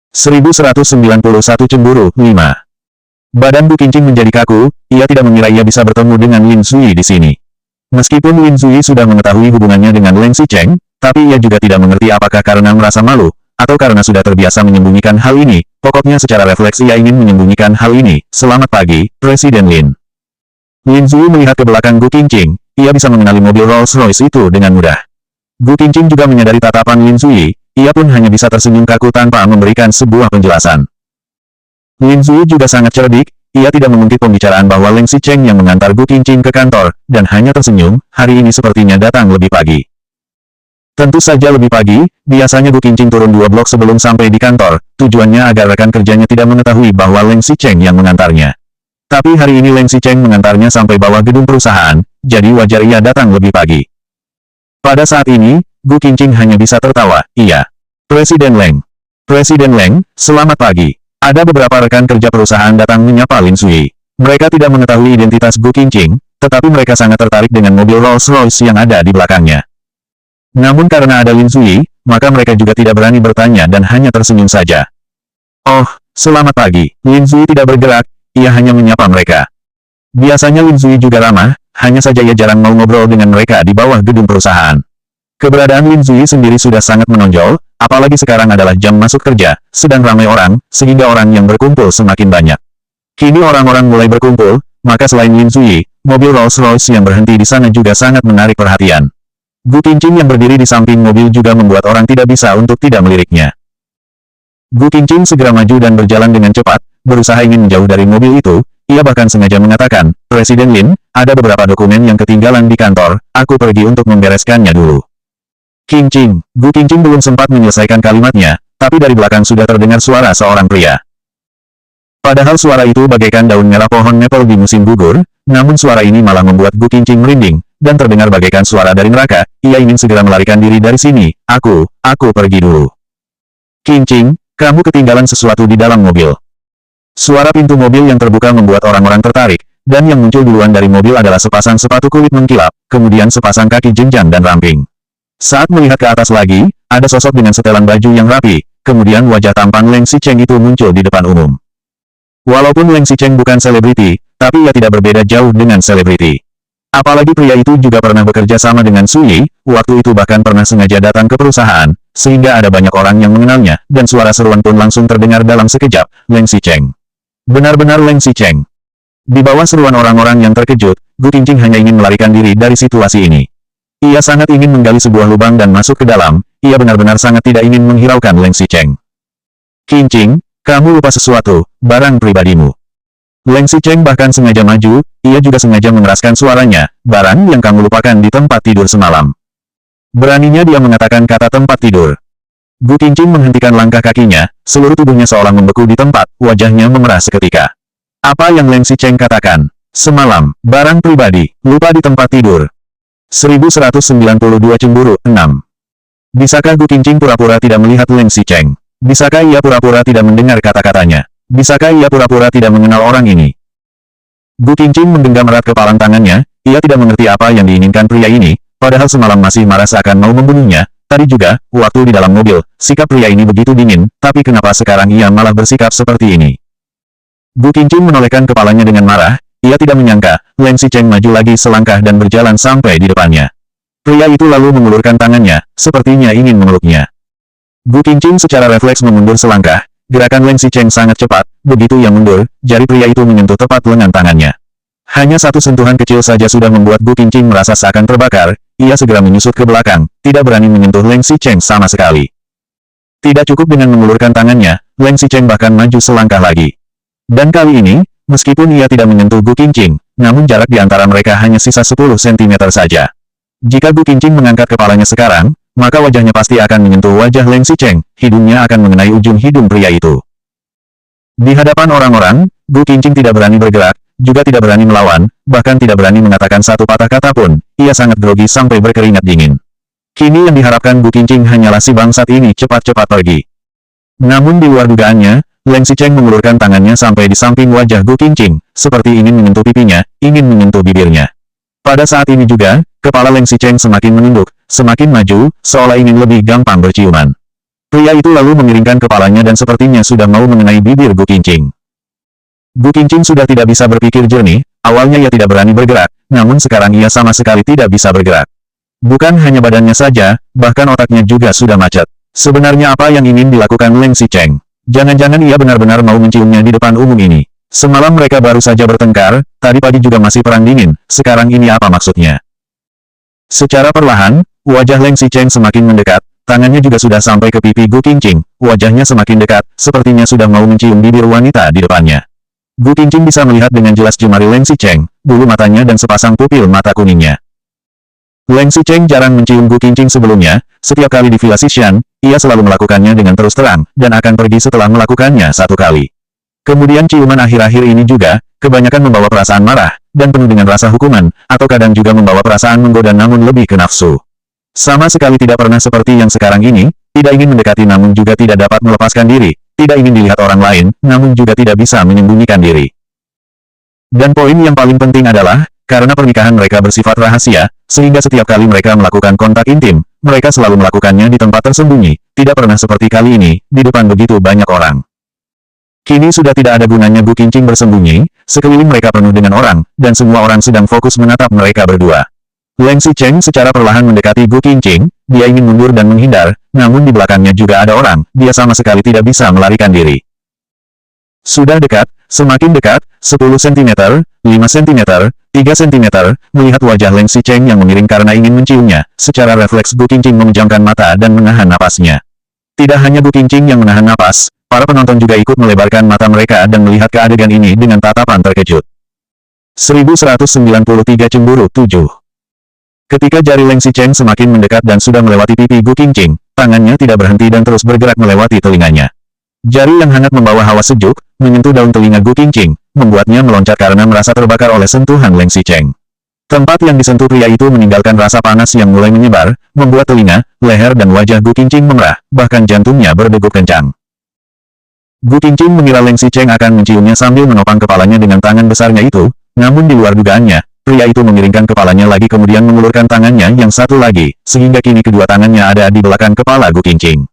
1191 cemburu, 5. Badan Bu Qingqing menjadi kaku, ia tidak mengira ia bisa bertemu dengan Lin Zui di sini. Meskipun Lin Zui sudah mengetahui hubungannya dengan Leng Xicheng, tapi ia juga tidak mengerti apakah karena merasa malu, atau karena sudah terbiasa menyembunyikan hal ini. Pokoknya secara refleks ia ingin menyembunyikan hal ini. Selamat pagi, Presiden Lin. Lin Zui melihat ke belakang Gu Qingqing, ia bisa mengenali mobil Rolls-Royce itu dengan mudah. Gu Qingqing juga menyadari tatapan Lin Zui, ia pun hanya bisa tersenyum kaku tanpa memberikan sebuah penjelasan. Lin Zui juga sangat cerdik, ia tidak mengungkit pembicaraan bahwa Leng Xicheng yang mengantar Gu Qingqing ke kantor, dan hanya tersenyum, hari ini sepertinya datang lebih pagi. Tentu saja lebih pagi, biasanya Gu Qingqing turun 2 blok sebelum sampai di kantor, tujuannya agar rekan kerjanya tidak mengetahui bahwa Leng Xicheng yang mengantarnya. Tapi hari ini Leng Xicheng mengantarnya sampai bawah gedung perusahaan, jadi wajar ia datang lebih pagi. Pada saat ini, Gu Qingqing hanya bisa tertawa, iya. Presiden Leng. Presiden Leng, selamat pagi. Ada beberapa rekan kerja perusahaan datang menyapa Lin Zui. Mereka tidak mengetahui identitas Gu Qingqing, tetapi mereka sangat tertarik dengan mobil Rolls-Royce yang ada di belakangnya. Namun karena ada Lin Zui, maka mereka juga tidak berani bertanya dan hanya tersenyum saja. Oh, selamat pagi. Lin Zui tidak bergerak, ia hanya menyapa mereka. Biasanya Lin Zui juga ramah, hanya saja ia jarang mau ngobrol dengan mereka di bawah gedung perusahaan. Keberadaan Lin Zui sendiri sudah sangat menonjol, apalagi sekarang adalah jam masuk kerja, sedang ramai orang, sehingga orang yang berkumpul semakin banyak. Kini orang-orang mulai berkumpul, maka selain Lin Zui, mobil Rolls-Royce yang berhenti di sana juga sangat menarik perhatian. Gu Qingqing yang berdiri di samping mobil juga membuat orang tidak bisa untuk tidak meliriknya. Gu Qingqing segera maju dan berjalan dengan cepat, berusaha ingin menjauh dari mobil itu, ia bahkan sengaja mengatakan, Presiden Lin, ada beberapa dokumen yang ketinggalan di kantor, aku pergi untuk membereskannya dulu. Qingqing, Gu Qingqing belum sempat menyelesaikan kalimatnya, tapi dari belakang sudah terdengar suara seorang pria. Padahal suara itu bagaikan daun merah pohon maple di musim gugur, namun suara ini malah membuat Gu Qingqing merinding, dan terdengar bagaikan suara dari neraka, ia ingin segera melarikan diri dari sini, aku pergi dulu. Qingqing, kamu ketinggalan sesuatu di dalam mobil. Suara pintu mobil yang terbuka membuat orang-orang tertarik, dan yang muncul duluan dari mobil adalah sepasang sepatu kulit mengkilap, kemudian sepasang kaki jenjang dan ramping. Saat melihat ke atas lagi, ada sosok dengan setelan baju yang rapi, kemudian wajah tampan Leng Xicheng itu muncul di depan umum. Walaupun Leng Xicheng bukan selebriti, tapi ia tidak berbeda jauh dengan selebriti. Apalagi pria itu juga pernah bekerja sama dengan Sui, waktu itu bahkan pernah sengaja datang ke perusahaan, sehingga ada banyak orang yang mengenalnya, dan suara seruan pun langsung terdengar dalam sekejap, Leng Xicheng. Benar-benar Leng Xicheng. Di bawah seruan orang-orang yang terkejut, Gu Qingqing hanya ingin melarikan diri dari situasi ini. Ia sangat ingin menggali sebuah lubang dan masuk ke dalam, ia benar-benar sangat tidak ingin menghiraukan Leng Xicheng. Qingqing, kamu lupa sesuatu, barang pribadimu. Leng Xicheng bahkan sengaja maju, ia juga sengaja mengeraskan suaranya, barang yang kamu lupakan di tempat tidur semalam. Beraninya dia mengatakan kata tempat tidur. Gu Qingqing menghentikan langkah kakinya, seluruh tubuhnya seolah membeku di tempat, wajahnya memerah seketika. Apa yang Leng Xicheng katakan? Semalam, barang pribadi, lupa di tempat tidur. 1192 cemburu, 6. Bisakah Gu Qingqing pura-pura tidak melihat Leng Xicheng? Bisakah ia pura-pura tidak mendengar kata-katanya? Bisakah ia pura-pura tidak mengenal orang ini? Gu Qingqing menggenggam erat kepalan tangannya, ia tidak mengerti apa yang diinginkan pria ini, padahal semalam masih marah seakan mau membunuhnya, tadi juga, waktu di dalam mobil, sikap pria ini begitu dingin, tapi kenapa sekarang ia malah bersikap seperti ini? Gu Qingqing menolehkan kepalanya dengan marah, ia tidak menyangka, Leng Xicheng maju lagi selangkah dan berjalan sampai di depannya. Pria itu lalu mengulurkan tangannya, sepertinya ingin memeluknya. Gu Qingqing secara refleks memundur selangkah, gerakan Leng Xicheng sangat cepat, begitu ia mundur, jari pria itu menyentuh tepat lengan tangannya. Hanya satu sentuhan kecil saja sudah membuat Gu Qingqing merasa seakan terbakar, ia segera menyusut ke belakang, tidak berani menyentuh Leng Xicheng sama sekali. Tidak cukup dengan mengulurkan tangannya, Leng Xicheng bahkan maju selangkah lagi. Dan kali ini, meskipun ia tidak menyentuh Gu Qingqing, namun jarak di antara mereka hanya sisa 10 cm saja. Jika Gu Qingqing mengangkat kepalanya sekarang, maka wajahnya pasti akan menyentuh wajah Leng Xicheng, hidungnya akan mengenai ujung hidung pria itu. Di hadapan orang-orang, Gu Qingqing tidak berani bergerak, juga tidak berani melawan, bahkan tidak berani mengatakan satu patah kata pun, ia sangat grogi sampai berkeringat dingin. Kini yang diharapkan Gu Qingqing hanyalah si bangsat ini cepat-cepat pergi. Namun di luar dugaannya, Leng Xicheng mengulurkan tangannya sampai di samping wajah Gu Qingqing, seperti ingin menyentuh pipinya, ingin menyentuh bibirnya. Pada saat ini juga, kepala Leng Xicheng semakin menunduk, semakin maju, seolah ingin lebih gampang berciuman. Pria itu lalu lalu memiringkan kepalanya dan sepertinya sudah mau mengenai bibir Gu Qingqing. Gu Qingqing sudah tidak bisa berpikir jernih, awalnya ia tidak berani bergerak, namun sekarang ia sama sekali tidak bisa bergerak. Bukan hanya badannya saja, bahkan otaknya juga sudah macet. Sebenarnya apa yang ingin dilakukan Leng Xicheng? Jangan-jangan ia benar-benar mau menciumnya di depan umum ini. Semalam mereka baru saja bertengkar, tadi pagi juga masih perang dingin, sekarang ini apa maksudnya? Secara perlahan, wajah Leng Xicheng semakin mendekat, tangannya juga sudah sampai ke pipi Gu Qingqing, wajahnya semakin dekat, sepertinya sudah mau mencium bibir wanita di depannya. Gu Qingqing bisa melihat dengan jelas jemari Leng Xicheng, bulu matanya dan sepasang pupil mata kuningnya. Leng Xicheng jarang mencium Gu Qingqing sebelumnya, setiap kali di Villa Xishan, ia selalu melakukannya dengan terus terang, dan akan pergi setelah melakukannya satu kali. Kemudian ciuman akhir-akhir ini juga, kebanyakan membawa perasaan marah, dan penuh dengan rasa hukuman, atau kadang juga membawa perasaan menggoda namun lebih ke nafsu. Sama sekali tidak pernah seperti yang sekarang ini, tidak ingin mendekati namun juga tidak dapat melepaskan diri, tidak ingin dilihat orang lain, namun juga tidak bisa menyembunyikan diri. Dan poin yang paling penting adalah, karena pernikahan mereka bersifat rahasia, sehingga setiap kali mereka melakukan kontak intim, mereka selalu melakukannya di tempat tersembunyi, tidak pernah seperti kali ini, di depan begitu banyak orang. Kini sudah tidak ada gunanya Gu Qingqing bersembunyi, sekeliling mereka penuh dengan orang, dan semua orang sedang fokus menatap mereka berdua. Leng Xicheng secara perlahan mendekati Gu Qingqing, dia ingin mundur dan menghindar, namun di belakangnya juga ada orang, dia sama sekali tidak bisa melarikan diri. Sudah dekat, semakin dekat, 10 cm, 5 cm, 3 cm, melihat wajah Leng Xicheng yang memiring karena ingin menciumnya, secara refleks Gu Qingqing memejamkan mata dan menahan napasnya. Tidak hanya Gu Qingqing yang menahan napas, para penonton juga ikut melebarkan mata mereka dan melihat ke adegan ini dengan tatapan terkejut. 1193 Cemburu 7. Ketika jari Leng Xicheng semakin mendekat dan sudah melewati pipi Gu Qingqing, tangannya tidak berhenti dan terus bergerak melewati telinganya. Jari yang hangat membawa hawa sejuk, menyentuh daun telinga Gu Qingqing, membuatnya meloncat karena merasa terbakar oleh sentuhan Leng Xicheng. Tempat yang disentuh pria itu meninggalkan rasa panas yang mulai menyebar, membuat telinga, leher dan wajah Gu Qingqing memerah, bahkan jantungnya berdegup kencang. Gu Qingqing mengira Leng Xicheng akan menciumnya sambil menopang kepalanya dengan tangan besarnya itu, namun di luar dugaannya, pria itu memiringkan kepalanya lagi kemudian mengulurkan tangannya yang satu lagi, sehingga kini kedua tangannya ada di belakang kepala Gu Qingqing.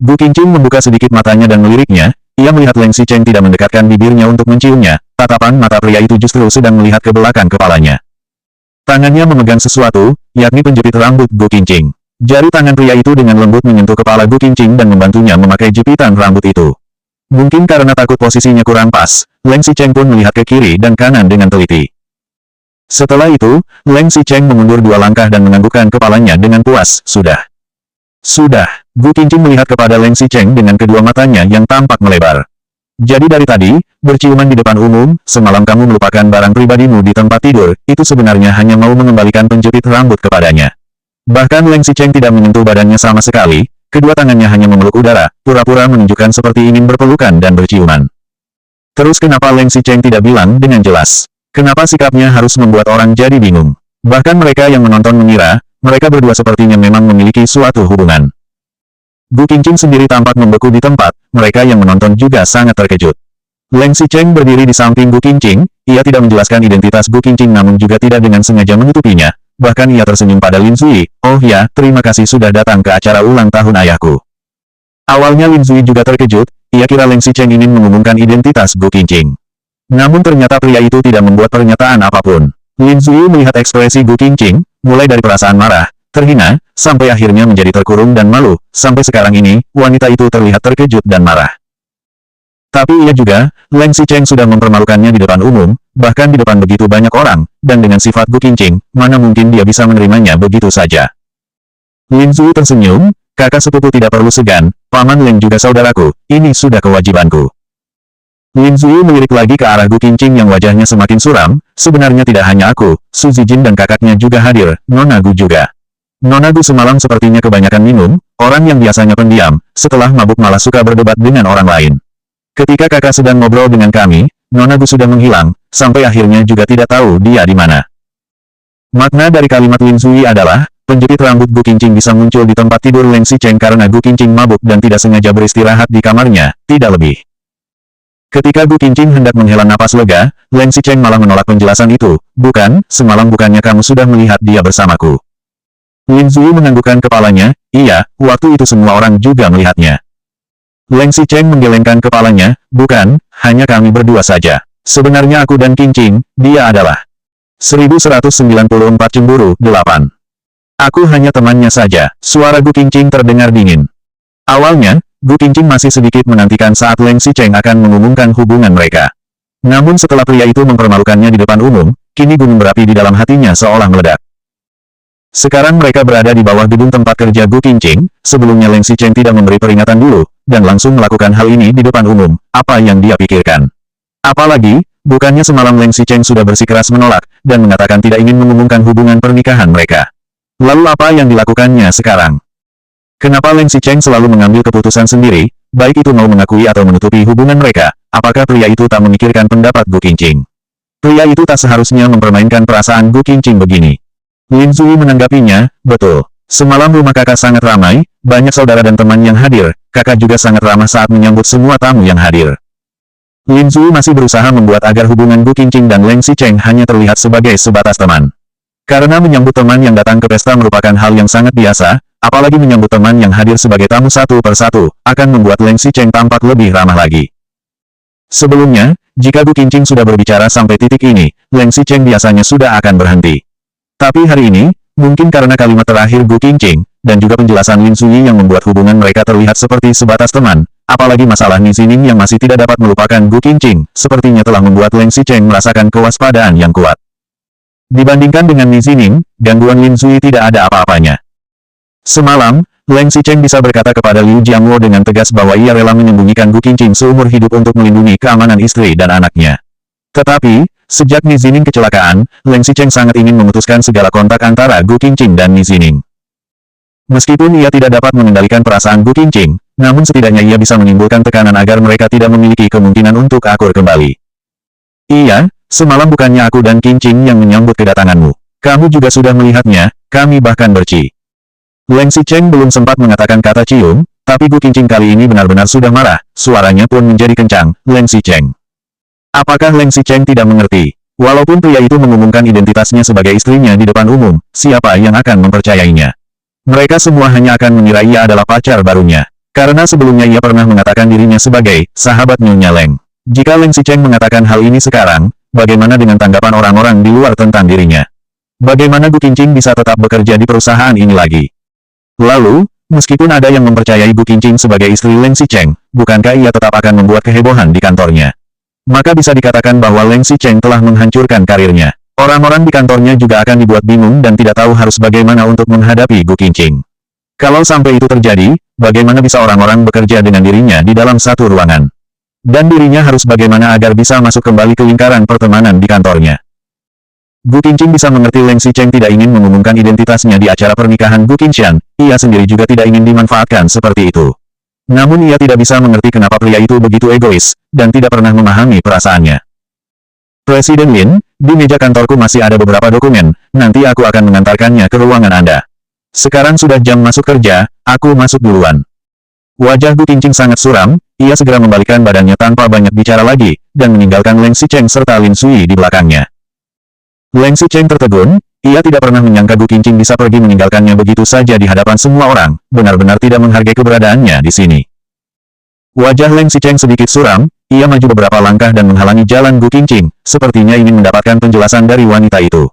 Gu Qingqing membuka sedikit matanya dan meliriknya, ia melihat Leng Xicheng tidak mendekatkan bibirnya untuk menciumnya, tatapan mata pria itu justru sedang melihat ke belakang kepalanya. Tangannya memegang sesuatu, yakni penjepit rambut Gu Qingqing. Jari tangan pria itu dengan lembut menyentuh kepala Gu Qingqing dan membantunya memakai jepitan rambut itu. Mungkin karena takut posisinya kurang pas, Leng Xicheng pun melihat ke kiri dan kanan dengan teliti. Setelah itu, Leng Xicheng mengundur 2 langkah dan menganggukkan kepalanya dengan puas, sudah. Gu Qingqing melihat kepada Leng Xicheng dengan kedua matanya yang tampak melebar. Jadi dari tadi, berciuman di depan umum, semalam kamu melupakan barang pribadimu di tempat tidur, itu sebenarnya hanya mau mengembalikan penjepit rambut kepadanya. Bahkan Leng Xicheng tidak menyentuh badannya sama sekali, kedua tangannya hanya memeluk udara, pura-pura menunjukkan seperti ingin berpelukan dan berciuman. Terus kenapa Leng Xicheng tidak bilang dengan jelas? Kenapa sikapnya harus membuat orang jadi bingung? Bahkan mereka yang menonton mengira, mereka berdua sepertinya memang memiliki suatu hubungan. Gu Qingqing sendiri tampak membeku di tempat, mereka yang menonton juga sangat terkejut. Leng Xicheng berdiri di samping Gu Qingqing, ia tidak menjelaskan identitas Gu Qingqing namun juga tidak dengan sengaja menutupinya, bahkan ia tersenyum pada Lin Zui, oh ya, terima kasih sudah datang ke acara ulang tahun ayahku. Awalnya Lin Zui juga terkejut, ia kira Leng Xicheng ingin mengumumkan identitas Gu Qingqing. Namun ternyata pria itu tidak membuat pernyataan apapun. Lin Zui melihat ekspresi Gu Qingqing, mulai dari perasaan marah, terhina, sampai akhirnya menjadi terkurung dan malu. Sampai sekarang ini, wanita itu terlihat terkejut dan marah. Tapi ia juga, Leng Xicheng sudah mempermalukannya di depan umum, bahkan di depan begitu banyak orang, dan dengan sifat Gu Qingqing, mana mungkin dia bisa menerimanya begitu saja. Lin Zui tersenyum, kakak sepupu tidak perlu segan, paman Leng juga saudaraku, ini sudah kewajibanku. Lin Zui melirik lagi ke arah Gu Qingqing yang wajahnya semakin suram, sebenarnya tidak hanya aku, Su Zijin dan kakaknya juga hadir, Nona Gu juga. Nona Gu semalam sepertinya kebanyakan minum, orang yang biasanya pendiam, setelah mabuk malah suka berdebat dengan orang lain. Ketika kakak sedang ngobrol dengan kami, Nona Gu sudah menghilang, sampai akhirnya juga tidak tahu dia di mana. Makna dari kalimat Lin Zui adalah, penjepit rambut Gu Qingqing bisa muncul di tempat tidur Leng Xicheng karena Gu Qingqing mabuk dan tidak sengaja beristirahat di kamarnya, tidak lebih. Ketika Gu Qingqing hendak menghela napas lega, Leng Xicheng malah menolak penjelasan itu, bukan, semalam bukannya kamu sudah melihat dia bersamaku. Lin Zui menganggukkan kepalanya, iya, waktu itu semua orang juga melihatnya. Leng Xicheng menggelengkan kepalanya, bukan, hanya kami berdua saja. Sebenarnya aku dan Qingqing, dia adalah 1194 cemburu, 8. Aku hanya temannya saja, suara Gu Qingqing terdengar dingin. Awalnya, Gu Qingqing masih sedikit menantikan saat Leng Xicheng akan mengumumkan hubungan mereka. Namun setelah pria itu mempermalukannya di depan umum, kini gunung berapi di dalam hatinya seolah meledak. Sekarang mereka berada di bawah gedung tempat kerja Gu Qingqing, sebelumnya Leng Xicheng tidak memberi peringatan dulu, dan langsung melakukan hal ini di depan umum, apa yang dia pikirkan. Apalagi, bukannya semalam Leng Xicheng sudah bersikeras menolak, dan mengatakan tidak ingin mengumumkan hubungan pernikahan mereka. Lalu apa yang dilakukannya sekarang? Kenapa Leng Xicheng selalu mengambil keputusan sendiri, baik itu mau mengakui atau menutupi hubungan mereka? Apakah pria itu tak memikirkan pendapat Gu Qingqing? Pria itu tak seharusnya mempermainkan perasaan Gu Qingqing begini. Lin Zui menanggapinya, betul. Semalam rumah kakak sangat ramai, banyak saudara dan teman yang hadir, kakak juga sangat ramah saat menyambut semua tamu yang hadir. Lin Zui masih berusaha membuat agar hubungan Gu Qingqing dan Leng Xicheng hanya terlihat sebagai sebatas teman. Karena menyambut teman yang datang ke pesta merupakan hal yang sangat biasa, apalagi menyambut teman yang hadir sebagai tamu satu persatu, akan membuat Leng Xicheng tampak lebih ramah lagi. Sebelumnya, jika Gu Qingqing sudah berbicara sampai titik ini, Leng Xicheng biasanya sudah akan berhenti. Tapi hari ini, mungkin karena kalimat terakhir Gu Qingqing, dan juga penjelasan Lin Zui yang membuat hubungan mereka terlihat seperti sebatas teman, apalagi masalah Ni Zining yang masih tidak dapat melupakan Gu Qingqing, sepertinya telah membuat Leng Xicheng merasakan kewaspadaan yang kuat. Dibandingkan dengan Ni Zining, gangguan Lin Zui tidak ada apa-apanya. Semalam, Leng Xicheng bisa berkata kepada Liu Jiangluo dengan tegas bahwa ia rela menyembunyikan Gu Qingqing seumur hidup untuk melindungi keamanan istri dan anaknya. Tetapi, sejak Ni Zining kecelakaan, Leng Xicheng sangat ingin memutuskan segala kontak antara Gu Qingqing dan Ni Zining. Meskipun ia tidak dapat mengendalikan perasaan Gu Qingqing, namun setidaknya ia bisa menimbulkan tekanan agar mereka tidak memiliki kemungkinan untuk akur kembali. Iya, semalam bukannya aku dan Qingqing yang menyambut kedatanganmu. Kamu juga sudah melihatnya, kami bahkan berci. Leng Xicheng belum sempat mengatakan kata cium, tapi Gu Qingqing kali ini benar-benar sudah marah, suaranya pun menjadi kencang, Leng Xicheng. Apakah Leng Xicheng tidak mengerti? Walaupun pria itu mengumumkan identitasnya sebagai istrinya di depan umum, siapa yang akan mempercayainya? Mereka semua hanya akan mengira ia adalah pacar barunya. Karena sebelumnya ia pernah mengatakan dirinya sebagai sahabat Nyonya Leng. Jika Leng Xicheng mengatakan hal ini sekarang, bagaimana dengan tanggapan orang-orang di luar tentang dirinya? Bagaimana Gu Qingqing bisa tetap bekerja di perusahaan ini lagi? Lalu, meskipun ada yang mempercayai Gu Qingqing sebagai istri Leng Xicheng, bukankah ia tetap akan membuat kehebohan di kantornya? Maka bisa dikatakan bahwa Leng Xicheng telah menghancurkan karirnya. Orang-orang di kantornya juga akan dibuat bingung dan tidak tahu harus bagaimana untuk menghadapi Gu Qingqing. Kalau sampai itu terjadi, bagaimana bisa orang-orang bekerja dengan dirinya di dalam satu ruangan? Dan dirinya harus bagaimana agar bisa masuk kembali ke lingkaran pertemanan di kantornya? Gu Qingqing bisa mengerti Leng Xicheng tidak ingin mengumumkan identitasnya di acara pernikahan Gu Qingshan, ia sendiri juga tidak ingin dimanfaatkan seperti itu. Namun ia tidak bisa mengerti kenapa pria itu begitu egois, dan tidak pernah memahami perasaannya. Presiden Lin, di meja kantorku masih ada beberapa dokumen, nanti aku akan mengantarkannya ke ruangan Anda. Sekarang sudah jam masuk kerja, aku masuk duluan. Wajah Gu Qingqing sangat suram, ia segera membalikkan badannya tanpa banyak bicara lagi, dan meninggalkan Leng Xicheng serta Lin Zui di belakangnya. Leng Xicheng tertegun, ia tidak pernah menyangka Gu Qingqing bisa pergi meninggalkannya begitu saja di hadapan semua orang, benar-benar tidak menghargai keberadaannya di sini. Wajah Leng Xicheng sedikit suram, ia maju beberapa langkah dan menghalangi jalan Gu Qingqing, sepertinya ingin mendapatkan penjelasan dari wanita itu.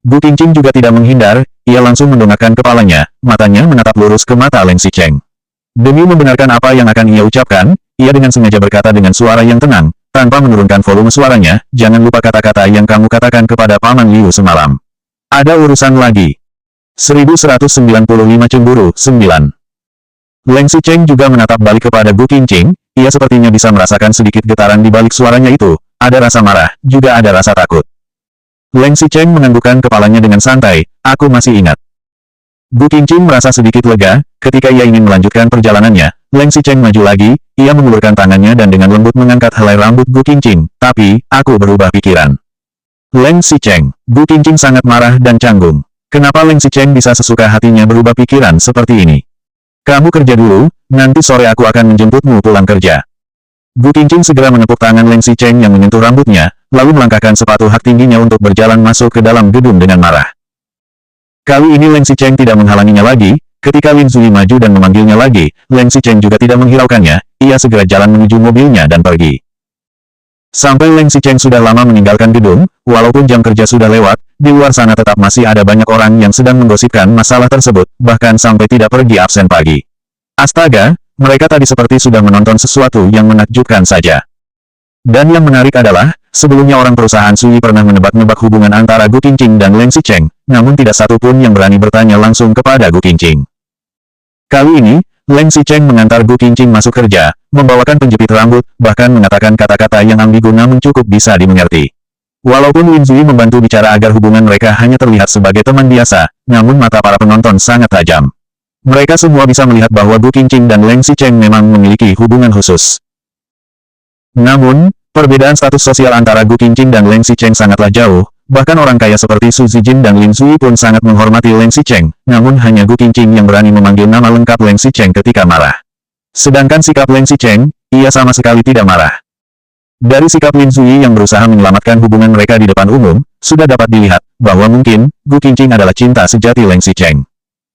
Gu Qingqing juga tidak menghindar, ia langsung mendongakkan kepalanya, matanya menatap lurus ke mata Leng Xicheng. Demi membenarkan apa yang akan ia ucapkan, ia dengan sengaja berkata dengan suara yang tenang, tanpa menurunkan volume suaranya, jangan lupa kata-kata yang kamu katakan kepada Paman Liu semalam. Ada urusan lagi. 1195 cemburu, 9. Leng Xicheng juga menatap balik kepada Gu Qingqing, ia sepertinya bisa merasakan sedikit getaran di balik suaranya itu, ada rasa marah, juga ada rasa takut. Leng Xicheng menganggukkan kepalanya dengan santai, aku masih ingat. Gu Qingqing merasa sedikit lega, ketika ia ingin melanjutkan perjalanannya, Leng Xicheng maju lagi, ia mengulurkan tangannya dan dengan lembut mengangkat helai rambut Gu Qingqing, tapi, aku berubah pikiran. Leng Xicheng, Gu Qingqing sangat marah dan canggung. Kenapa Leng Xicheng bisa sesuka hatinya berubah pikiran seperti ini? Kamu kerja dulu, nanti sore aku akan menjemputmu pulang kerja. Gu Qingqing segera menepuk tangan Leng Xicheng yang menyentuh rambutnya, lalu melangkahkan sepatu hak tingginya untuk berjalan masuk ke dalam gedung dengan marah. Kali ini Leng Xicheng tidak menghalanginya lagi, ketika Lin Zui maju dan memanggilnya lagi, Leng Xicheng juga tidak menghiraukannya, ia segera jalan menuju mobilnya dan pergi. Sampai Leng Xicheng sudah lama meninggalkan gedung, walaupun jam kerja sudah lewat, di luar sana tetap masih ada banyak orang yang sedang menggosipkan masalah tersebut, bahkan sampai tidak pergi absen pagi. Astaga, mereka tadi seperti sudah menonton sesuatu yang menakjubkan saja. Dan yang menarik adalah, sebelumnya orang perusahaan Sui pernah menebak-nebak hubungan antara Gu Qingqing dan Leng Xicheng, namun tidak satu pun yang berani bertanya langsung kepada Gu Qingqing. Kali ini, Leng Xicheng mengantar Gu Qingqing masuk kerja, membawakan penjepit rambut, bahkan mengatakan kata-kata yang ambigu namun cukup bisa dimengerti. Walaupun Lin Zui membantu bicara agar hubungan mereka hanya terlihat sebagai teman biasa, namun mata para penonton sangat tajam. Mereka semua bisa melihat bahwa Gu Qingqing dan Leng Xicheng memang memiliki hubungan khusus. Namun, perbedaan status sosial antara Gu Qingqing dan Leng Xicheng sangatlah jauh, bahkan orang kaya seperti Su Zijin dan Lin Zui pun sangat menghormati Leng Xicheng, namun hanya Gu Qingqing yang berani memanggil nama lengkap Leng Xicheng ketika marah. Sedangkan sikap Leng Xicheng, ia sama sekali tidak marah. Dari sikap Lin Zui yang berusaha menyelamatkan hubungan mereka di depan umum, sudah dapat dilihat bahwa mungkin Gu Qingqing adalah cinta sejati Leng Xicheng.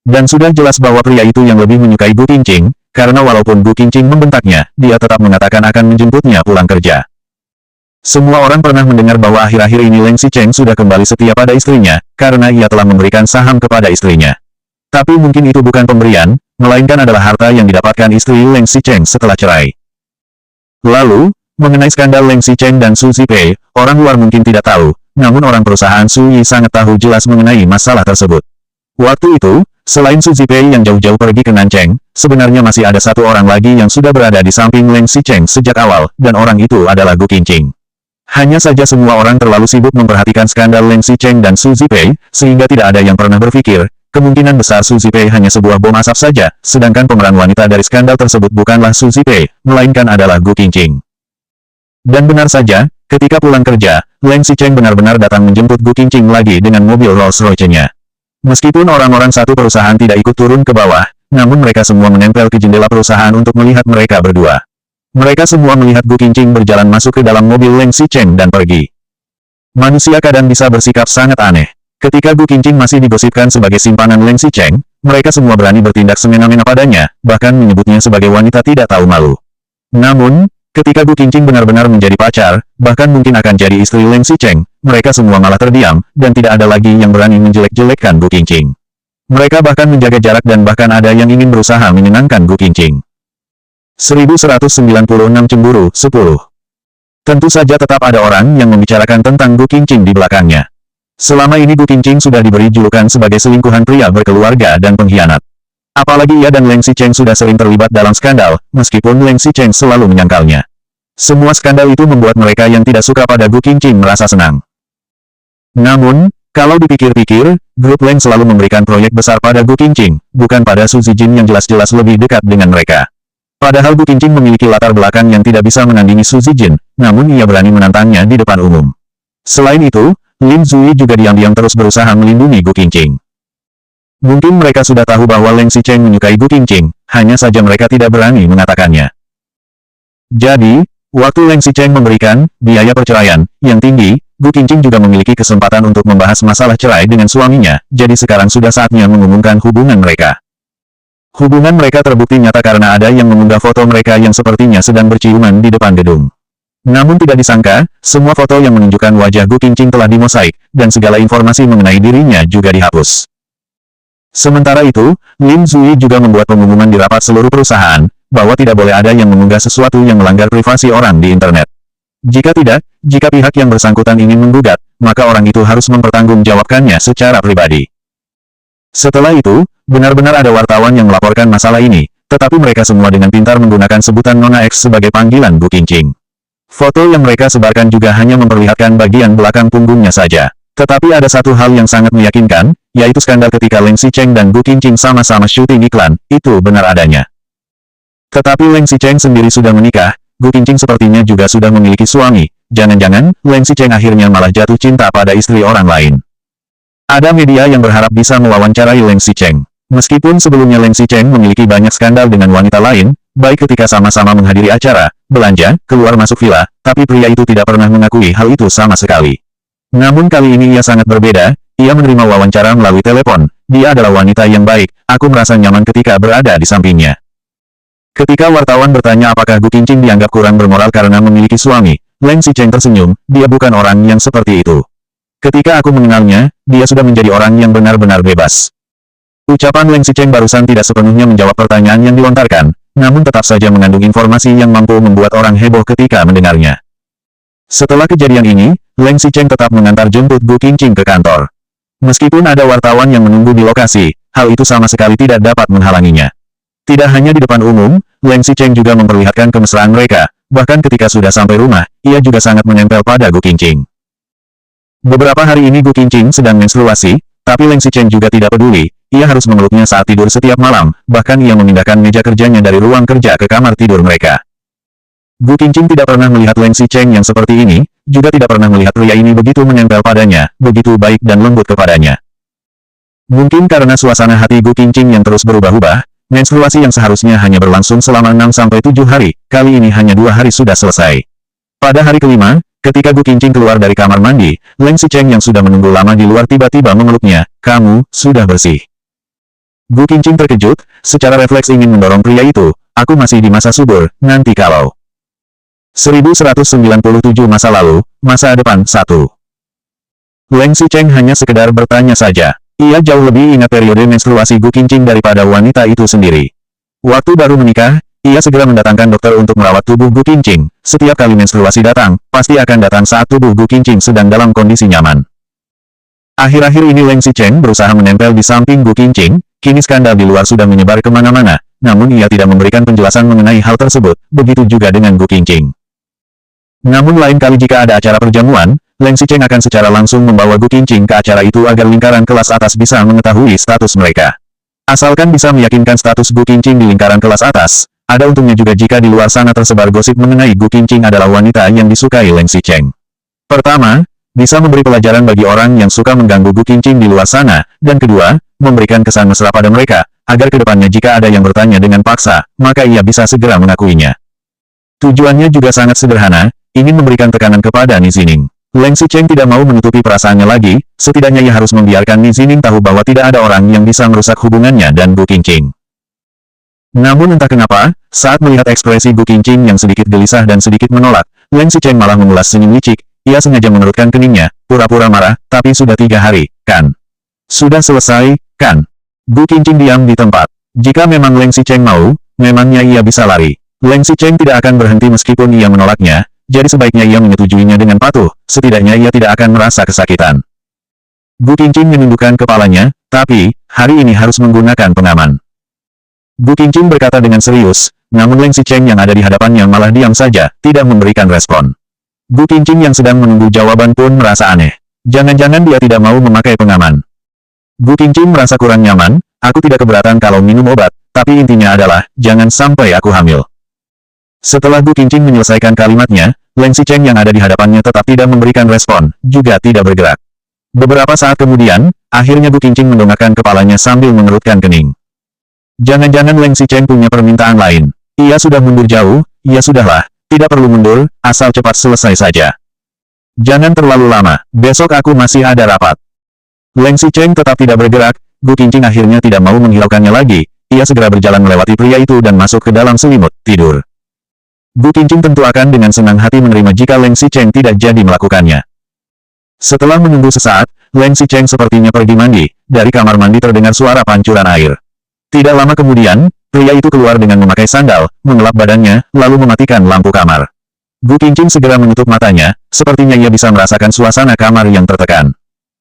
Dan sudah jelas bahwa pria itu yang lebih menyukai Gu Qingqing, karena walaupun Gu Qingqing membentaknya, dia tetap mengatakan akan menjemputnya pulang kerja. Semua orang pernah mendengar bahwa akhir-akhir ini Leng Xicheng sudah kembali setia pada istrinya, karena ia telah memberikan saham kepada istrinya. Tapi mungkin itu bukan pemberian, melainkan adalah harta yang didapatkan istri Leng Xicheng setelah cerai. Lalu, mengenai skandal Leng Xicheng dan Su Zipei, orang luar mungkin tidak tahu, namun orang perusahaan Su Yi sangat tahu jelas mengenai masalah tersebut. Waktu itu, selain Su Zipei yang jauh-jauh pergi ke Nancheng, sebenarnya masih ada satu orang lagi yang sudah berada di samping Leng Xicheng sejak awal, dan orang itu adalah Gu Qingqing. Hanya saja semua orang terlalu sibuk memperhatikan skandal Leng Xicheng dan Su Zipei, sehingga tidak ada yang pernah berpikir, kemungkinan besar Su Zipei hanya sebuah bom asap saja, sedangkan pemeran wanita dari skandal tersebut bukanlah Su Zipei, melainkan adalah Gu Qingqing. Dan benar saja, ketika pulang kerja, Leng Xicheng benar-benar datang menjemput Gu Qingqing lagi dengan mobil Rolls-Royce-nya. Meskipun orang-orang satu perusahaan tidak ikut turun ke bawah, namun mereka semua menempel ke jendela perusahaan untuk melihat mereka berdua. Mereka semua melihat Gu Qingqing berjalan masuk ke dalam mobil Leng Xicheng dan pergi. Manusia kadang bisa bersikap sangat aneh. Ketika Gu Qingqing masih digosipkan sebagai simpanan Leng Xicheng, mereka semua berani bertindak semena-mena padanya, bahkan menyebutnya sebagai wanita tidak tahu malu. Namun, ketika Gu Qingqing benar-benar menjadi pacar, bahkan mungkin akan jadi istri Leng Xicheng, mereka semua malah terdiam, dan tidak ada lagi yang berani menjelek-jelekkan Gu Qingqing. Mereka bahkan menjaga jarak dan bahkan ada yang ingin berusaha menyenangkan Gu Qingqing. 1196 Cemburu 10. Tentu saja tetap ada orang yang membicarakan tentang Gu Qingqing di belakangnya. Selama ini Gu Qingqing sudah diberi julukan sebagai selingkuhan pria berkeluarga dan pengkhianat. Apalagi ia dan Leng Xicheng sudah sering terlibat dalam skandal, meskipun Leng Xicheng selalu menyangkalnya. Semua skandal itu membuat mereka yang tidak suka pada Gu Qingqing merasa senang. Namun, kalau dipikir-pikir, grup Leng selalu memberikan proyek besar pada Gu Qingqing, bukan pada Su Zijin yang jelas-jelas lebih dekat dengan mereka. Padahal Gu Qingqing memiliki latar belakang yang tidak bisa menandingi Su Zijin, namun ia berani menantangnya di depan umum. Selain itu, Lin Zui juga diam-diam terus berusaha melindungi Gu Qingqing. Mungkin mereka sudah tahu bahwa Leng Xicheng menyukai Gu Qingqing, hanya saja mereka tidak berani mengatakannya. Jadi, waktu Leng Xicheng memberikan biaya perceraian yang tinggi, Gu Qingqing juga memiliki kesempatan untuk membahas masalah cerai dengan suaminya, jadi sekarang sudah saatnya mengumumkan hubungan mereka. Hubungan mereka terbukti nyata karena ada yang mengunggah foto mereka yang sepertinya sedang berciuman di depan gedung. Namun tidak disangka, semua foto yang menunjukkan wajah Gu Qingqing telah dimosaik, dan segala informasi mengenai dirinya juga dihapus. Sementara itu, Lin Zui juga membuat pengumuman di rapat seluruh perusahaan, bahwa tidak boleh ada yang mengunggah sesuatu yang melanggar privasi orang di internet. Jika tidak, jika pihak yang bersangkutan ingin menggugat, maka orang itu harus mempertanggungjawabkannya secara pribadi. Setelah itu, benar-benar ada wartawan yang melaporkan masalah ini, tetapi mereka semua dengan pintar menggunakan sebutan Nona X sebagai panggilan Gu Qingqing. Foto yang mereka sebarkan juga hanya memperlihatkan bagian belakang punggungnya saja. Tetapi ada satu hal yang sangat meyakinkan, yaitu skandal ketika Leng Xicheng dan Gu Qingqing sama-sama syuting iklan, itu benar adanya. Tetapi Leng Xicheng sendiri sudah menikah, Gu Qingqing sepertinya juga sudah memiliki suami, jangan-jangan Leng Xicheng akhirnya malah jatuh cinta pada istri orang lain. Ada media yang berharap bisa mewawancarai Leng Xicheng. Meskipun sebelumnya Leng Xicheng memiliki banyak skandal dengan wanita lain, baik ketika sama-sama menghadiri acara, belanja, keluar masuk villa, tapi pria itu tidak pernah mengakui hal itu sama sekali. Namun kali ini ia sangat berbeda, ia menerima wawancara melalui telepon, dia adalah wanita yang baik, aku merasa nyaman ketika berada di sampingnya. Ketika wartawan bertanya apakah Gu Qingqing dianggap kurang bermoral karena memiliki suami, Leng Xicheng tersenyum, dia bukan orang yang seperti itu. Ketika aku mengenalnya, dia sudah menjadi orang yang benar-benar bebas. Ucapan Leng Xicheng barusan tidak sepenuhnya menjawab pertanyaan yang dilontarkan, namun tetap saja mengandung informasi yang mampu membuat orang heboh ketika mendengarnya. Setelah kejadian ini, Leng Xicheng tetap mengantar jemput Gu Qingqing ke kantor. Meskipun ada wartawan yang menunggu di lokasi, hal itu sama sekali tidak dapat menghalanginya. Tidak hanya di depan umum, Leng Xicheng juga memperlihatkan kemesraan mereka, bahkan ketika sudah sampai rumah, ia juga sangat menempel pada Gu Qingqing. Beberapa hari ini Gu Qingqing sedang menstruasi, tapi Leng Xicheng juga tidak peduli, ia harus memeluknya saat tidur setiap malam, bahkan ia memindahkan meja kerjanya dari ruang kerja ke kamar tidur mereka. Gu Qingqing tidak pernah melihat Leng Xicheng yang seperti ini, juga tidak pernah melihat pria ini begitu menempel padanya, begitu baik dan lembut kepadanya. Mungkin karena suasana hati Gu Qingqing yang terus berubah-ubah, menstruasi yang seharusnya hanya berlangsung selama 6-7 hari, kali ini hanya 2 hari sudah selesai. Pada hari kelima, ketika Gu Qingqing keluar dari kamar mandi, Leng Xicheng yang sudah menunggu lama di luar tiba-tiba memeluknya, "Kamu sudah bersih." Gu Qingqing terkejut, secara refleks ingin mendorong pria itu, "Aku masih di masa subur, nanti kalau." 1197 masa lalu, masa depan 1. Leng Xicheng hanya sekedar bertanya saja. Ia jauh lebih ingat periode menstruasi Gu Qingqing daripada wanita itu sendiri. Waktu baru menikah, ia segera mendatangkan dokter untuk merawat tubuh Gu Qingqing. Setiap kali menstruasi datang, pasti akan datang saat tubuh Gu Qingqing sedang dalam kondisi nyaman. Akhir-akhir ini Leng Xicheng berusaha menempel di samping Gu Qingqing, kini skandal di luar sudah menyebar kemana-mana, namun ia tidak memberikan penjelasan mengenai hal tersebut, begitu juga dengan Gu Qingqing. Namun lain kali jika ada acara perjamuan, Leng Xicheng akan secara langsung membawa Gu Qingqing ke acara itu agar lingkaran kelas atas bisa mengetahui status mereka. Asalkan bisa meyakinkan status Gu Qingqing di lingkaran kelas atas, ada untungnya juga jika di luar sana tersebar gosip mengenai Gu Qingqing adalah wanita yang disukai Leng Xicheng. Pertama, bisa memberi pelajaran bagi orang yang suka mengganggu Gu Qingqing di luar sana, dan kedua, memberikan kesan mesra pada mereka, agar kedepannya jika ada yang bertanya dengan paksa, maka ia bisa segera mengakuinya. Tujuannya juga sangat sederhana, ingin memberikan tekanan kepada Ni Zining. Leng Xicheng tidak mau menutupi perasaannya lagi, setidaknya ia harus membiarkan Ni Zining tahu bahwa tidak ada orang yang bisa merusak hubungannya dan Gu Qingqing. Namun entah kenapa, saat melihat ekspresi Gu Qingqing yang sedikit gelisah dan sedikit menolak, Leng Xicheng malah mengulas senyum licik, ia sengaja mengerutkan keningnya, pura-pura marah, "Tapi sudah 3 hari, kan? Sudah selesai, kan?" Gu Qingqing diam di tempat. Jika memang Leng Xicheng mau, memangnya ia bisa lari. Leng Xicheng tidak akan berhenti meskipun ia menolaknya, jadi sebaiknya ia menyetujuinya dengan patuh, setidaknya ia tidak akan merasa kesakitan. Gu Qingqing menundukkan kepalanya, "Tapi, hari ini harus menggunakan pengaman." Gu Qingqing berkata dengan serius, namun Leng Xicheng yang ada di hadapannya malah diam saja, tidak memberikan respon. Gu Qingqing yang sedang menunggu jawaban pun merasa aneh. Jangan-jangan dia tidak mau memakai pengaman. Gu Qingqing merasa kurang nyaman, "Aku tidak keberatan kalau minum obat, tapi intinya adalah, jangan sampai aku hamil." Setelah Gu Qingqing menyelesaikan kalimatnya, Leng Xicheng yang ada di hadapannya tetap tidak memberikan respon, juga tidak bergerak. Beberapa saat kemudian, akhirnya Gu Qingqing mendongakkan kepalanya sambil mengerutkan kening. Jangan-jangan Leng Xicheng punya permintaan lain. Ia sudah mundur jauh, ya sudahlah, tidak perlu mundur, asal cepat selesai saja. Jangan terlalu lama, besok aku masih ada rapat. Leng Xicheng tetap tidak bergerak, Gu Qingqing akhirnya tidak mau menghiraukannya lagi, ia segera berjalan melewati pria itu dan masuk ke dalam selimut, tidur. Gu Qingqing tentu akan dengan senang hati menerima jika Leng Xicheng tidak jadi melakukannya. Setelah menunggu sesaat, Leng Xicheng sepertinya pergi mandi, dari kamar mandi terdengar suara pancuran air. Tidak lama kemudian, pria itu keluar dengan memakai sandal, mengelap badannya, lalu mematikan lampu kamar. Gu Qingqing segera menutup matanya, sepertinya ia bisa merasakan suasana kamar yang tertekan.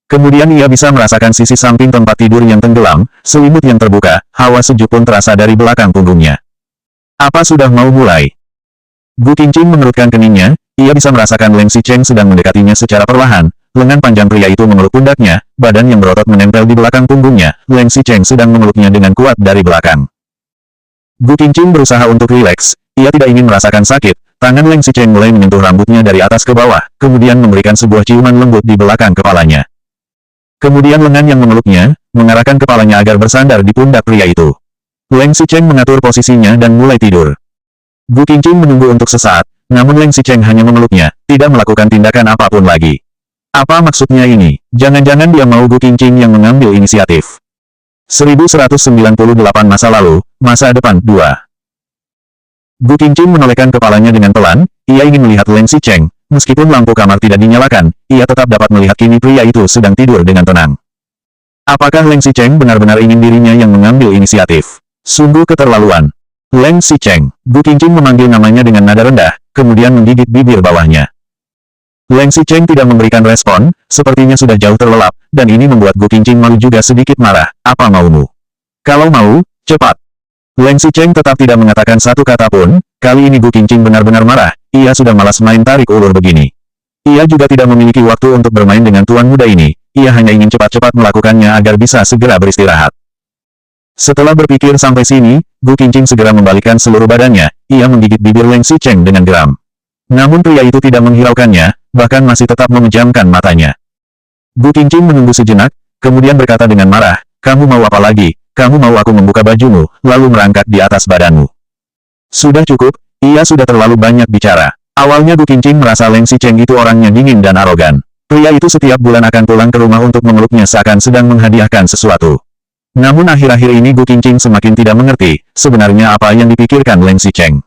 Kemudian ia bisa merasakan sisi samping tempat tidur yang tenggelam, selimut yang terbuka, hawa sejuk pun terasa dari belakang punggungnya. Apa sudah mau mulai? Gu Qingqing mengerutkan keningnya, ia bisa merasakan Leng Xicheng sedang mendekatinya secara perlahan, lengan panjang pria itu memeluk pundaknya, badan yang berotot menempel di belakang punggungnya, Leng Xicheng sedang memeluknya dengan kuat dari belakang. Gu Qingqing berusaha untuk rileks, ia tidak ingin merasakan sakit, tangan Leng Xicheng mulai menyentuh rambutnya dari atas ke bawah, kemudian memberikan sebuah ciuman lembut di belakang kepalanya. Kemudian lengan yang memeluknya, mengarahkan kepalanya agar bersandar di pundak pria itu. Leng Xicheng mengatur posisinya dan mulai tidur. Gu Qingqing menunggu untuk sesaat, namun Leng Xicheng hanya memeluknya, tidak melakukan tindakan apapun lagi. Apa maksudnya ini? Jangan-jangan dia mau Gu Qingqing yang mengambil inisiatif. 1198 masa lalu, masa depan 2. Gu Qingqing menolehkan kepalanya dengan pelan, ia ingin melihat Leng Xicheng. Meskipun lampu kamar tidak dinyalakan, ia tetap dapat melihat kini pria itu sedang tidur dengan tenang. Apakah Leng Xicheng benar-benar ingin dirinya yang mengambil inisiatif? Sungguh keterlaluan. Leng Xicheng. Gu Qingqing memanggil namanya dengan nada rendah, kemudian menggigit bibir bawahnya. Leng Xicheng tidak memberikan respon, sepertinya sudah jauh terlelap, dan ini membuat Gu Qingqing malu juga sedikit marah. Apa maumu? Kalau mau, cepat. Leng Xicheng tetap tidak mengatakan satu kata pun. Kali ini Gu Qingqing benar-benar marah, ia sudah malas main tarik ulur begini. Ia juga tidak memiliki waktu untuk bermain dengan tuan muda ini, ia hanya ingin cepat-cepat melakukannya agar bisa segera beristirahat. Setelah berpikir sampai sini, Gu Qingqing segera membalikkan seluruh badannya, ia menggigit bibir Leng Xicheng dengan geram. Namun pria itu tidak menghiraukannya, bahkan masih tetap memejamkan matanya. Gu Qingqing menunggu sejenak, kemudian berkata dengan marah, "Kamu mau apa lagi? Kamu mau aku membuka bajumu, lalu merangkak di atas badanmu?" Sudah cukup, ia sudah terlalu banyak bicara. Awalnya Gu Qingqing merasa Leng Xicheng itu orangnya dingin dan arogan. Pria itu setiap bulan akan pulang ke rumah untuk memeluknya seakan sedang menghadiahkan sesuatu. Namun akhir-akhir ini Gu Qingqing semakin tidak mengerti, sebenarnya apa yang dipikirkan Leng Xicheng.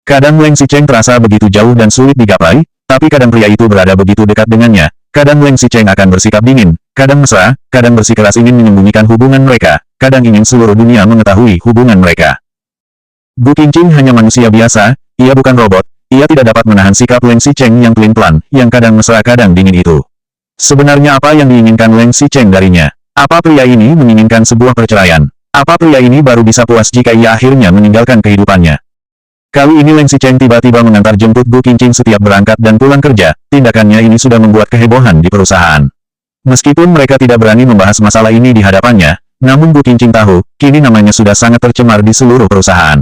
Kadang Leng Xicheng terasa begitu jauh dan sulit digapai, tapi kadang pria itu berada begitu dekat dengannya, kadang Leng Xicheng akan bersikap dingin, kadang mesra, kadang bersikeras ingin menyembunyikan hubungan mereka, kadang ingin seluruh dunia mengetahui hubungan mereka. Gu Qingqing hanya manusia biasa, ia bukan robot, ia tidak dapat menahan sikap Leng Xicheng yang pelin-pelan, yang kadang mesra kadang dingin itu. Sebenarnya apa yang diinginkan Leng Xicheng darinya? Apa pria ini menginginkan sebuah perceraian? Apa pria ini baru bisa puas jika ia akhirnya meninggalkan kehidupannya? Kali ini Leng Xicheng tiba-tiba mengantar jemput Gu Qingqing setiap berangkat dan pulang kerja, tindakannya ini sudah membuat kehebohan di perusahaan. Meskipun mereka tidak berani membahas masalah ini di hadapannya, namun Gu Qingqing tahu, kini namanya sudah sangat tercemar di seluruh perusahaan.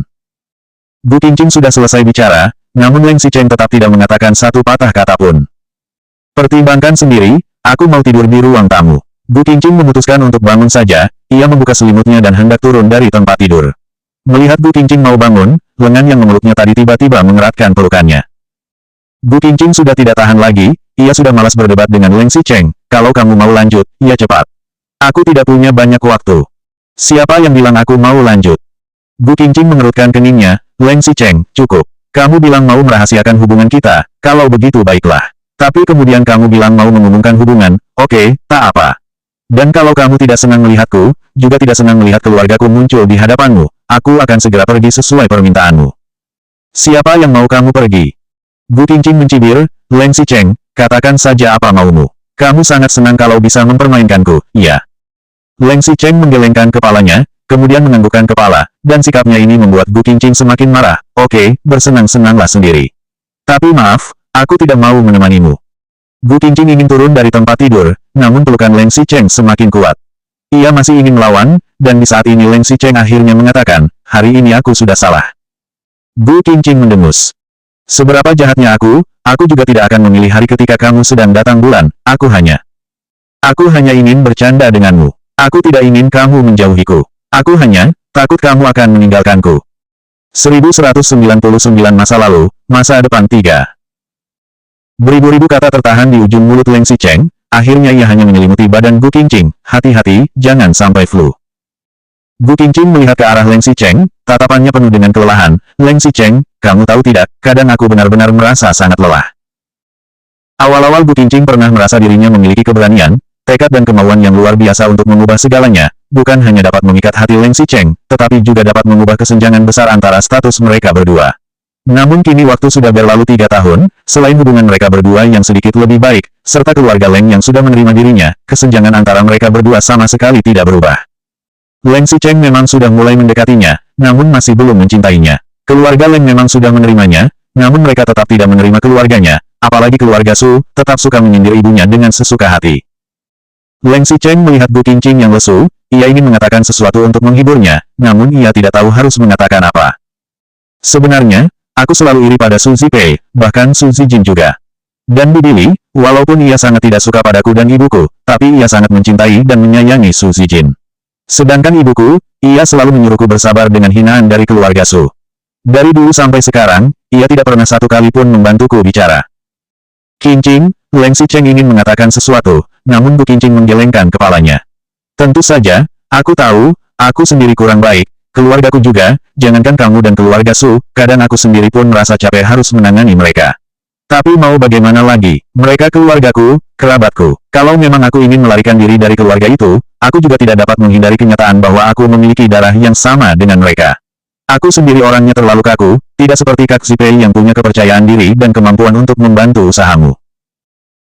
Gu Qingqing sudah selesai bicara, namun Leng Xicheng tetap tidak mengatakan satu patah kata pun. Pertimbangkan sendiri, aku mau tidur di ruang tamu. Gu Qingqing memutuskan untuk bangun saja, ia membuka selimutnya dan hendak turun dari tempat tidur. Melihat Gu Qingqing mau bangun, lengan yang memeluknya tadi tiba-tiba mengeratkan pelukannya. Gu Qingqing sudah tidak tahan lagi, ia sudah malas berdebat dengan Leng Xicheng, kalau kamu mau lanjut, ya cepat. Aku tidak punya banyak waktu. Siapa yang bilang aku mau lanjut? Gu Qingqing mengerutkan keningnya, Leng Xicheng, cukup. Kamu bilang mau merahasiakan hubungan kita, kalau begitu baiklah. Tapi kemudian kamu bilang mau mengumumkan hubungan, oke, tak apa. Dan kalau kamu tidak senang melihatku, juga tidak senang melihat keluargaku muncul di hadapanmu, aku akan segera pergi sesuai permintaanmu. Siapa yang mau kamu pergi? Gu Qingqing mencibir, Leng Xicheng, katakan saja apa maumu. Kamu sangat senang kalau bisa mempermainkanku, iya. Leng Xicheng menggelengkan kepalanya, kemudian menganggukkan kepala, dan sikapnya ini membuat Gu Qingqing semakin marah. Oke, bersenang-senanglah sendiri. Tapi maaf, aku tidak mau menemanimu. Gu Qingqing ingin turun dari tempat tidur, namun pelukan Leng Xicheng semakin kuat. Ia masih ingin melawan, dan di saat ini Leng Xicheng akhirnya mengatakan, hari ini aku sudah salah. Gu Qingqing mendengus. Seberapa jahatnya aku juga tidak akan memilih hari ketika kamu sedang datang bulan, aku hanya ingin bercanda denganmu. Aku tidak ingin kamu menjauhiku. Aku hanya takut kamu akan meninggalkanku. 1199 masa lalu, masa depan 3. Beribu-ribu kata tertahan di ujung mulut Leng Xicheng, akhirnya ia hanya menyelimuti badan Gu Qingqing, hati-hati, jangan sampai flu. Gu Qingqing melihat ke arah Leng Xicheng, tatapannya penuh dengan kelelahan. Leng Xicheng, kamu tahu tidak, kadang aku benar-benar merasa sangat lelah. Awal-awal Gu Qingqing pernah merasa dirinya memiliki keberanian, tekad dan kemauan yang luar biasa untuk mengubah segalanya, bukan hanya dapat memikat hati Leng Xicheng, tetapi juga dapat mengubah kesenjangan besar antara status mereka berdua. Namun kini waktu sudah berlalu 3 tahun, selain hubungan mereka berdua yang sedikit lebih baik, serta keluarga Leng yang sudah menerima dirinya, kesenjangan antara mereka berdua sama sekali tidak berubah. Leng Xicheng memang sudah mulai mendekatinya, namun masih belum mencintainya. Keluarga Leng memang sudah menerimanya, namun mereka tetap tidak menerima keluarganya, apalagi keluarga Su, tetap suka menyindir ibunya dengan sesuka hati. Leng Xicheng melihat Gu Qingqing yang lesu, ia ingin mengatakan sesuatu untuk menghiburnya, namun ia tidak tahu harus mengatakan apa. Sebenarnya, aku selalu iri pada Su Zipei, bahkan Su Zijin juga. Dan Bibili, walaupun ia sangat tidak suka padaku dan ibuku, tapi ia sangat mencintai dan menyayangi Su Zijin. Sedangkan ibuku, ia selalu menyuruhku bersabar dengan hinaan dari keluarga Su. Dari dulu sampai sekarang, ia tidak pernah satu kali pun membantuku bicara. Qingqing, Leng Xicheng ingin mengatakan sesuatu, namun Gu Qingqing menggelengkan kepalanya. Tentu saja, Aku tahu, aku sendiri kurang baik, keluargaku juga, jangankan kamu dan keluarga Su, kadang aku sendiri pun merasa capek harus menangani mereka. Tapi mau bagaimana lagi, mereka keluargaku, kerabatku. Kalau memang aku ingin melarikan diri dari keluarga itu, aku juga tidak dapat menghindari kenyataan bahwa aku memiliki darah yang sama dengan mereka. Aku sendiri orangnya terlalu kaku, tidak seperti Kak Zipei yang punya kepercayaan diri dan kemampuan untuk membantu usahamu.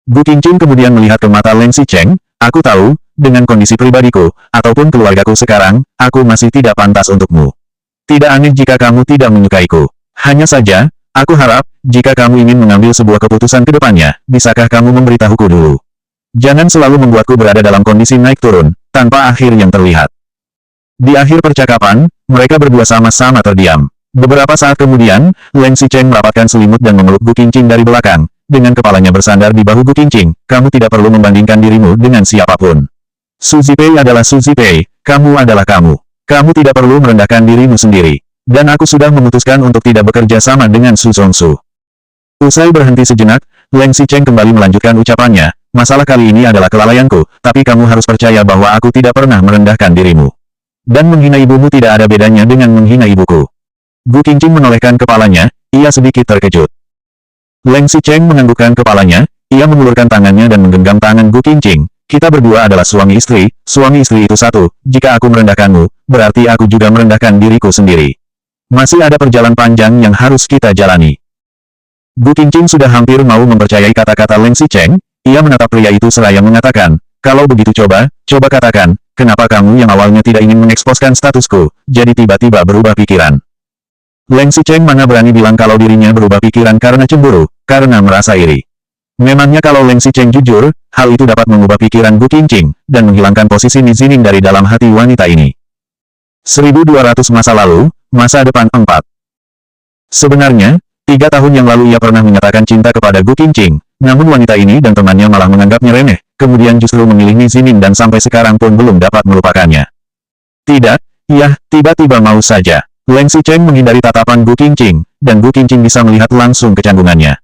Gu Qingqing kemudian melihat ke mata Leng Xicheng, aku tahu, dengan kondisi pribadiku, ataupun keluargaku sekarang, aku masih tidak pantas untukmu. Tidak aneh jika kamu tidak menyukaiku. Hanya saja, aku harap, jika kamu ingin mengambil sebuah keputusan ke depannya, bisakah kamu memberitahuku dulu? Jangan selalu membuatku berada dalam kondisi naik turun, tanpa akhir yang terlihat. Di akhir percakapan, mereka berdua sama-sama terdiam. Beberapa saat kemudian, Leng Xicheng merapatkan selimut dan memeluk Gu Qingqing dari belakang, dengan kepalanya bersandar di bahu Gu Qingqing, kamu tidak perlu membandingkan dirimu dengan siapapun. Su Zipei adalah Su Zipei, kamu adalah kamu. Kamu tidak perlu merendahkan dirimu sendiri. Dan aku sudah memutuskan untuk tidak bekerja sama dengan Su Zongsu. Usai berhenti sejenak, Leng Xicheng kembali melanjutkan ucapannya, masalah kali ini adalah kelalaianku, tapi kamu harus percaya bahwa aku tidak pernah merendahkan dirimu. Dan menghina ibumu tidak ada bedanya dengan menghina ibuku. Gu Qingqing menolehkan kepalanya, ia sedikit terkejut. Leng Xicheng menganggukkan kepalanya, ia mengulurkan tangannya dan menggenggam tangan Gu Qingqing. Kita berdua adalah suami istri itu satu, jika aku merendahkanmu, berarti aku juga merendahkan diriku sendiri. Masih ada perjalanan panjang yang harus kita jalani. Gu Qingqing sudah hampir mau mempercayai kata-kata Leng Xicheng, ia menatap pria itu seraya mengatakan, kalau begitu coba katakan, kenapa kamu yang awalnya tidak ingin mengeksposkan statusku, jadi tiba-tiba berubah pikiran. Leng Xicheng mana berani bilang kalau dirinya berubah pikiran karena cemburu, karena merasa iri. Memangnya kalau Leng Xicheng jujur, hal itu dapat mengubah pikiran Gu Qingqing, dan menghilangkan posisi Nizining dari dalam hati wanita ini. 1200 masa lalu, masa depan 4. Sebenarnya, 3 tahun yang lalu ia pernah menyatakan cinta kepada Gu Qingqing, namun wanita ini dan temannya malah menganggapnya remeh, kemudian justru memilih Nizining dan sampai sekarang pun belum dapat melupakannya. Tidak, ya, tiba-tiba mau saja. Leng Xicheng menghindari tatapan Gu Qingqing, dan Gu Qingqing bisa melihat langsung kecanggungannya.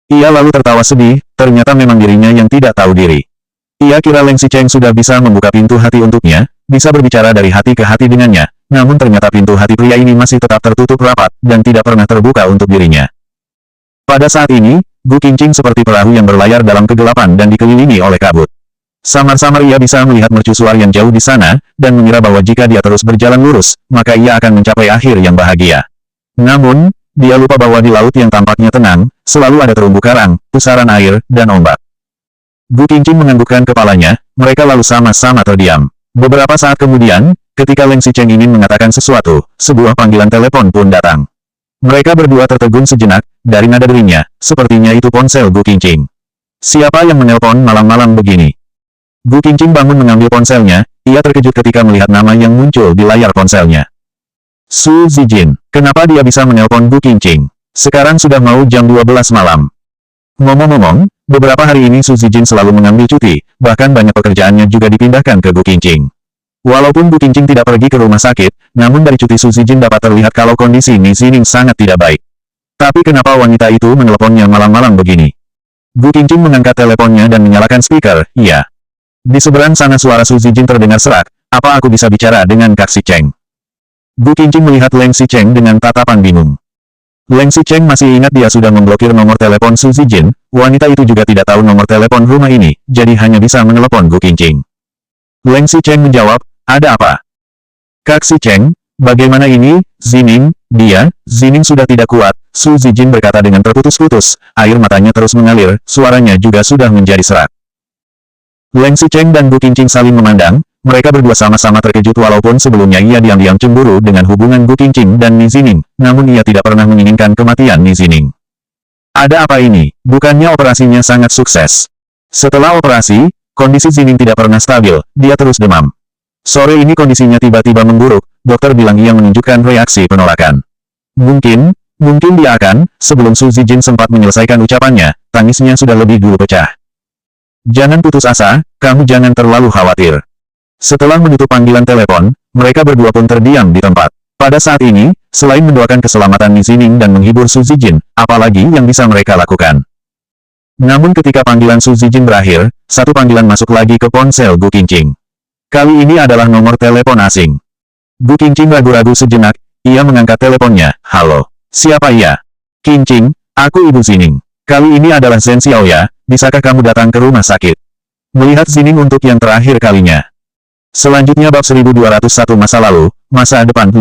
Ia lalu tertawa sedih, ternyata memang dirinya yang tidak tahu diri. Ia kira Leng Xicheng sudah bisa membuka pintu hati untuknya, bisa berbicara dari hati ke hati dengannya, namun ternyata pintu hati pria ini masih tetap tertutup rapat, dan tidak pernah terbuka untuk dirinya. Pada saat ini, Gu Qingqing seperti perahu yang berlayar dalam kegelapan dan dikelilingi oleh kabut. Samar-samar ia bisa melihat mercusuar yang jauh di sana, dan mengira bahwa jika dia terus berjalan lurus, maka ia akan mencapai akhir yang bahagia. Namun, dia lupa bahwa di laut yang tampaknya tenang, selalu ada terumbu karang, pusaran air, dan ombak. Gu Qingqing menganggukkan kepalanya, mereka lalu sama-sama terdiam. Beberapa saat kemudian, ketika Leng Xicheng ingin mengatakan sesuatu, sebuah panggilan telepon pun datang. Mereka berdua tertegun sejenak, dari nada deringnya, sepertinya itu ponsel Gu Qingqing. Siapa yang menelpon malam-malam begini? Gu Qingqing bangun mengambil ponselnya, ia terkejut ketika melihat nama yang muncul di layar ponselnya. Su Zijin, kenapa dia bisa menelpon Gu Qingqing? Sekarang sudah mau jam 12 malam. Ngomong-ngomong, beberapa hari ini Su Zijin selalu mengambil cuti, bahkan banyak pekerjaannya juga dipindahkan ke Gu Qingqing. Walaupun Gu Qingqing tidak pergi ke rumah sakit, namun dari cuti Su Zijin dapat terlihat kalau kondisi Nizining sangat tidak baik. Tapi kenapa wanita itu menelponnya malam-malam begini? Gu Qingqing mengangkat teleponnya dan menyalakan speaker, iya. Di seberang sana suara Su Zijin terdengar serak, apa aku bisa bicara dengan Kak Xicheng? Gu Qingqing melihat Leng Xicheng dengan tatapan bingung. Leng Xicheng masih ingat dia sudah memblokir nomor telepon Su Zijin, wanita itu juga tidak tahu nomor telepon rumah ini, jadi hanya bisa menelepon Gu Qingqing. Leng Xicheng menjawab, ada apa? Kak Xicheng, bagaimana ini, Zining, Zining sudah tidak kuat, Su Zijin berkata dengan terputus-putus, air matanya terus mengalir, suaranya juga sudah menjadi serak. Leng Xicheng dan Gu Qingqing saling memandang, mereka berdua sama-sama terkejut walaupun sebelumnya ia diam-diam cemburu dengan hubungan Gu Qingqing dan Nizining, namun ia tidak pernah menginginkan kematian Nizining. Ada apa ini? Bukannya operasinya sangat sukses. Setelah operasi, kondisi Zining tidak pernah stabil, dia terus demam. Sore ini kondisinya tiba-tiba memburuk, dokter bilang ia menunjukkan reaksi penolakan. Mungkin dia akan, sebelum Su Zijin sempat menyelesaikan ucapannya, tangisnya sudah lebih dulu pecah. Jangan putus asa, kamu jangan terlalu khawatir. Setelah menutup panggilan telepon, mereka berdua pun terdiam di tempat. Pada saat ini, selain mendoakan keselamatan Nizining dan menghibur Su Zijin, apalagi yang bisa mereka lakukan? Namun ketika panggilan Su Zijin berakhir, satu panggilan masuk lagi ke ponsel Gu Qingqing. Kali ini adalah nomor telepon asing. Bu Qingqing ragu-ragu sejenak, ia mengangkat teleponnya. Halo, siapa ia? Qingqing, aku Ibu Zining. Kali ini adalah Zhen Xiaoya, bisakah kamu datang ke rumah sakit? Melihat Zining untuk yang terakhir kalinya. Selanjutnya bab 1201 masa lalu, masa depan 5.